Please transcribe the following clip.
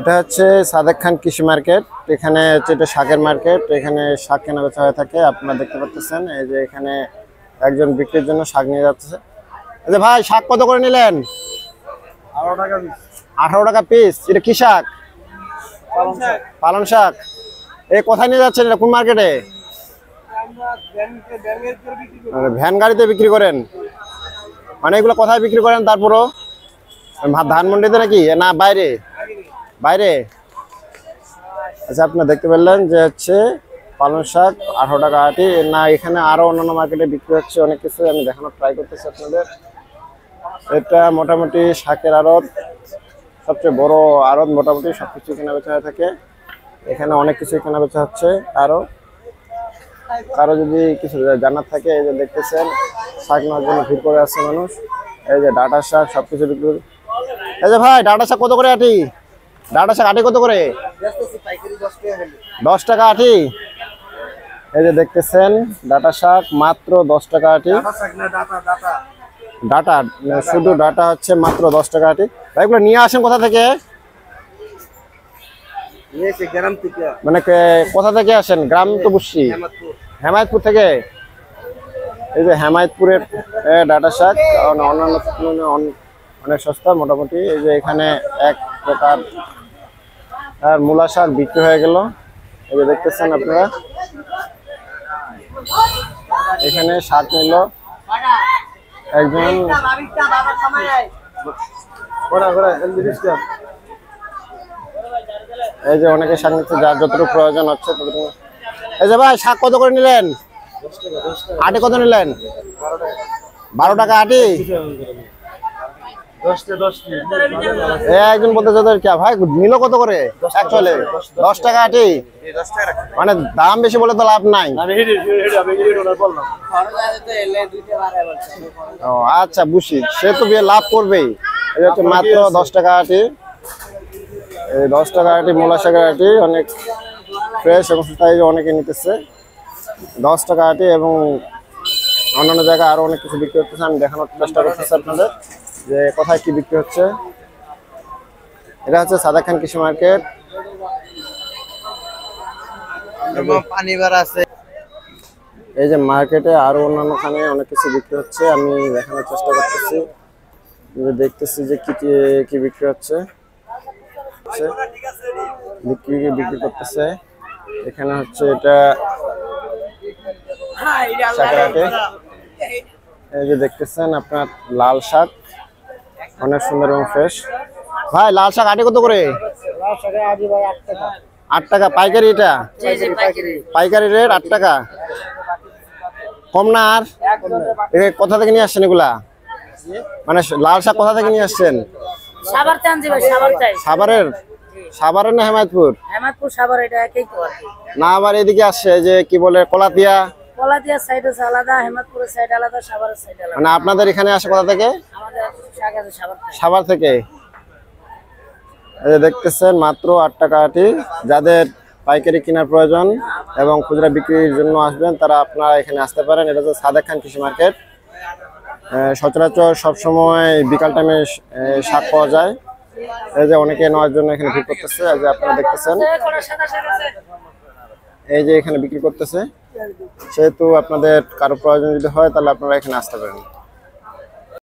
এটা হচ্ছে সাদেক খান কৃষি মার্কেট। এখানে হচ্ছে এটা শাকের মার্কেট। এখানে শাক কেনা বেচা হয়ে থাকে। আপনারা দেখতে পাচ্ছেন এই যে এখানে একজন বিক্রির জন্য শাক নিয়ে যাচ্ছে। এই যে ভাই শাক কত করে নিলেন? 18 টাকা পিস। 18 টাকা পিস। এটা কি শাক? পালং শাক। এই কোথায় নিয়ে যাচ্ছেন? এটা কোন মার্কেটে? ভ্যান গাড়িতে বিক্রি করেন? মানে এগুলো কোথায় বিক্রি করেন? তারপরও ধানমন্ডিতে নাকি না বাইরে? বাইরে। আচ্ছা, আপনারা দেখতে পেলেন যে হচ্ছে পালং শাক 18 টাকা আটি। না এখানে আরো অন্যান্য মার্কেটে বিক্রি হচ্ছে অনেক কিছু, আমি দেখানোর ট্রাই করতেছি আপনাদের। এটা মোটামুটি শাকের আড়ত, সবচেয়ে বড় আড়ত। মোটামুটি সবকিছু কেনা বেচা হয়ে থাকে। এখানে অনেক কিছু কেনা বেচা হচ্ছে। কারো যদি কিছু জানার থাকে, এই যে দেখতেছেন শাক নেওয়ার জন্য ভিড় করে আসছে মানুষ। এই যে ডাটা শাক সবকিছু বিক্রি। এই যে ভাই ডাটা শাক কত করে আটি? ডাটা শাক আটি কত করে? 10 টাকা আটি। এই যে দেখতেছেন ডাটা শাক মাত্র 10 টাকা আটি। ডাটা শুধু ডাটা হচ্ছে মাত্র 10 টাকা আটি। ভাই এগুলো নিয়ে আসেন কোথা থেকে? মানে কোথা থেকে আসেন? গ্রাম তো বুঝছি, হেমায়তপুর থেকে। এই যে হেমায়তপুরের ডাটা শাক অন্যান্য অনেক সস্তা মোটামুটি। এই যে এখানে এক প্রকার আর মূলা শাক বিক্রি হয়ে গেল। এই যে দেখতেছেন আপনারা, এখানে শাক নিল একজন। এই যে অনেকে শাক নিচ্ছে, যার যতটুকু প্রয়োজন হচ্ছে ততটুকু। এই যে ভাই শাক কত করে নিলেন? আটি কত নিলেন? 12 টাকা আটি। একজন বলতে ভাই নিল কত করে? 10 টাকা আটি। মানে দাম বেশি বলে তো লাভ নাই। ও আচ্ছা বুঝি, সে তো লাভ করবেই। মাত্র 10 টাকা আটি। এই 10 টাকা আটি মূলা শাকের আটি, অনেক ফ্রেশ এবং তাই অনেকে নিতেছে 10 টাকা আটি। এবং অন্যান্য জায়গায় আরো অনেক কিছু বিক্রি হচ্ছে, আমি দেখানোর চেষ্টা করতেছি আপনাদের যে কোথায় কি বিক্রি হচ্ছে। এটা হচ্ছে সাদেক খান কৃষি মার্কেট। এই যে মার্কেটে আরো অন্যান্য খানে অনেক কিছু বিক্রি হচ্ছে, আমি দেখানোর চেষ্টা করতেছি। দেখতেছি যে কি বিক্রি হচ্ছে। বিক্রি করতেছে এখানে হচ্ছে এটা শাকের আটি। এই যে দেখতেছেন আপনার লাল শাক, অনেক সুন্দর এবং ফ্রেশ। ভাই লাল শাক আটি কত করে? 8 টাকা পাইকারি। এটা পাইকারি রেট 8 টাকা, কম না? আর কোথা থেকে নিয়ে আসছেন এগুলা? মানে লাল শাক কোথা থেকে নিয়ে আসছেন? সাভারের না হেমায়তপুর? সাভার, এটা একই তো। না আবার এদিকে আসছে যে কি বলে কলাতিয়া সাইড আছে আলাদা, হেমায়তপুরের সাইড আলাদা, সাভারের সাইড আলাদা। মানে আপনাদের এখানে আসে কোথা থেকে? আমাদের শাক আছে সাভার থেকে। এই যে দেখতেছেন মাত্র 8 টাকা আটি। যাদের পাইকারি কেনার প্রয়োজন এবং খুচরা বিক্রির জন্য আসবেন, তারা আপনারা এখানে আসতে পারেন। এটা হচ্ছে সাদেক খান কৃষি মার্কেট। সচরাচর সবসময় বিকাল টাইমে শাক পাওয়া যায়। এই যে অনেকে নেওয়ার জন্য এখানে ভিড় করতেছে। এই যে আপনারা দেখতেছেন এই যে এখানে বিক্রি করতেছে। সেহেতু আপনাদের কারো প্রয়োজন যদি হয় তাহলে আপনারা এখানে আসতে পারেন।